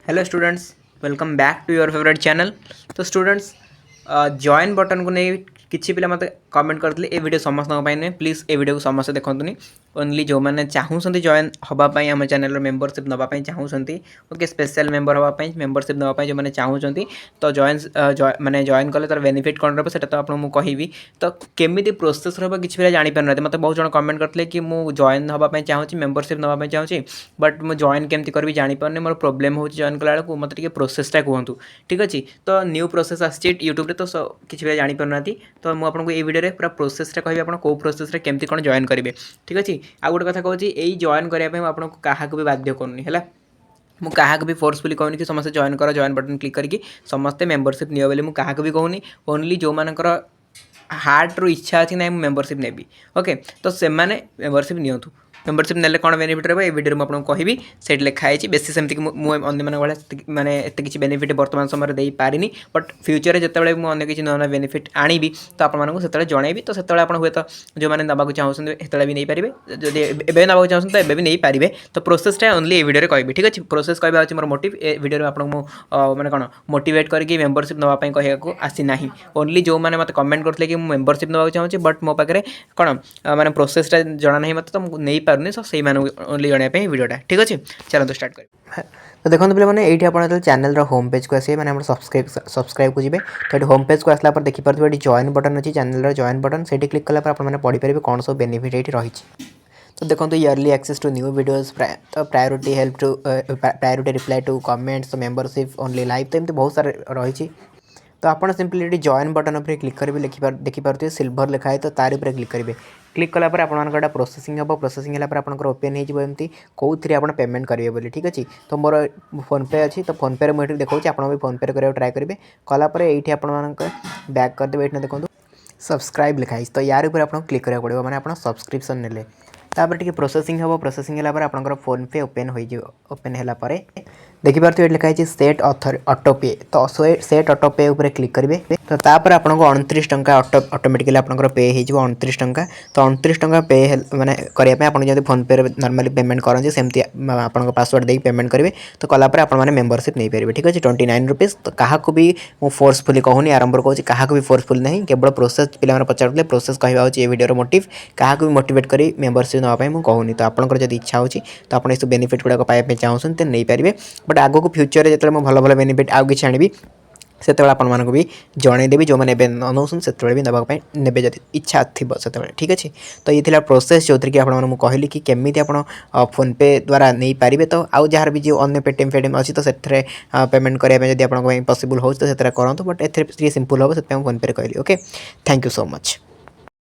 Hello students, welcome back to your favourite channel. तो students, join button को नहीं किसी पिला मत कमेंट करते ए वीडियो समस्त नुहे प्लीज ए वीडियो को समस्त देखुनी। ओनली जो मैंने चाहूँगी जॉइन हाँपाई आम चैनल मेम्बरशिप नापी चाहूँगी ओके स्पेशल मेम्बर हाँपाई मेम्बरशिप नापी जो मैंने चाहूँगी तो जॉइन मैंने जॉइन कले तार बेनिफिट कौन रहा है तो आपको मुझे कहबी। तो केमी प्रोसेस रहा किसी पिला जापर ना मतलब बहुत जन कमेंट करते कि मुझे जॉइन हाँपाई चाहूँगी मेम्बरशिप नापी चाहूँगी बट मुझे जॉइन केमती करी जापारे मोर प्रोब्लेम हो जॉइन कला बेलू मत प्रोसेसटा कहतु ठीक अच्छे। तो न्यू प्रोसेस आसी यूट्यूब तो किसी पिला जापर ना तो मुझे आपको ये वीडियो पूरा प्रोसेसटा कह आप कौ प्रोसेस केमती कौन जॉइन करेंगे ठीक अच्छे। आ गोटे कथा कहूँ यही जॉइन करने आपको क्या भी बाध्य करूनी है मुझे क्या भी फोर्सफुली कहूनी कि समस्त जॉइन कर जॉइन बटन क्लिक करके समस्ते मेम्बरशिप नियो बोली मुझे क्या भी कहूनी। ओनली जो मानकर हार्ट रू इच्छा अच्छी ना मेम्बरशिप नेबी ओके तो से मेम्बरशिप नियंतु। मेम्बरशिप नेले कौन बेनिफिट रहा है वीडियो में आपको कहबी से लिखाई बेसी सेमती अन्य माने एत किसी बेनिफिट वर्तमान समय दे पारिनी बट फ्यूचर जिते मुझे किसी नुआ नुआ बेनिफिट आनी तो आपको जनइबी तो से आप हुए तो जो मैंने नवाक चाहते से भी नहीं पारे जब एवं नवाक चाहते तो एवं भी नहीं पारे। तो प्रोसेसटा ओनली वीडियो कहबी ठीक अच्छे। प्रोसेस कहवा अच्छे मोर मोटिव ए वीडियो में आपको मैंने कौन मोटिवेट करके मेम्बरशिप नापी कहूँ आसी ना। ओनली जो मैंने मत कमेंट करते कि मेम्बरशिप नाक चाहूँगी बट मो पाखे कौन मैंने प्रोसेसटा जना ना मत तो मुझे नहीं पारे तो से ओनली जनवाई वीडियोटा ठीक अच्छे। चलो स्टार्ट कर। तो देखो पे मैंने ये आप चैनल होम पेज को आसे मैंने सब्सक्राइब को जी तो ये होम पेज को आसला देखिए ये जॉइन बटन अच्छी चैनल जॉइन बटन से क्लिक कला आपने पढ़ीपारे कौन सब बेनिफिट ये रही। तो देखो early access to new videos तो priority help to priority reply to comments membership only live तो एमती बहुत सारे रही। तो आप सिंपली ये जॉइन बटन पर क्लिक करेंगे देखिए सिल्वर लिखा है तो तार पर क्लिक करेंगे। क्लिक कलापर आपंकर प्रोसेसिंग हम प्रोसेसिंग है ओपन होमती कौन आप पेमेंट करेंगे बोली ठीक अच्छे। तो मोर फोन पे अच्छी तो फोन पे मुझे देखा आप भी फोन पे कराया ट्राए करेंगे कलापर ये आप बैक करदे ये देखो सब्सक्राइब लिखाई तो यार ऊपर आपको क्लिक करा पड़ो मैंने आप सब्सक्रिप्शन ने तापर टी प्रोसेसिंग हम प्रोसेसिंग है आपंकर फोन पे ओपन हो ओपन है देखिए ये लिखाई सेट ऑटोपे तो सेट ऑटोपे उपर क्लिक करेंगे तो तापर आपको 29 टंका ऑटोमेटिकली आपंकर पे हो 29 टंका। तो 29 टंका पे मैंने करने आप जब फोन पे नॉर्मली पेमेंट करेंगे सेमती आप पासवर्ड देके पेमेंट करेंगे तो कलापर आप मेम्बरशिप नहीं पारे ठीक अच्छे 29 रुपीज़। तो क्या भी मुझे फोर्सफुली कहूनी आरंभ कहूँ क्या भी फोर्सफुल नहीं केवल प्रोसेस पिला पचारे प्रोसेस कहवा ये वीडियो मोटिव क्या भी मोटिवेट कर मेम्बरशिप नापी मुझे कहूनी। तो आपंकर जब इच्छा हो तो आप सब बेनिफिट गुड़ाक पाइबा चाहूँ तो नहीं पारे बट आग को फ्यूचर जो भल भल बेनिफिट आउ कि आनी से आपको भी जनईदेवी जो मैंने नौसन से भी नापी ने जब इच्छा थी से ठीक अच्छे। तो ये प्रोसेस जो कि आपको कहली कि केमी आप फोन पे द्वारा नहीं पारे तो आउ जार भी जो अन्य पेटीएम फेटीएम अच्छी तो से पेमेंट करने जब आप पॉसिबल हो तो करूँ बट ए सिंपल हम से फोन पे कहली okay. Thank you so much.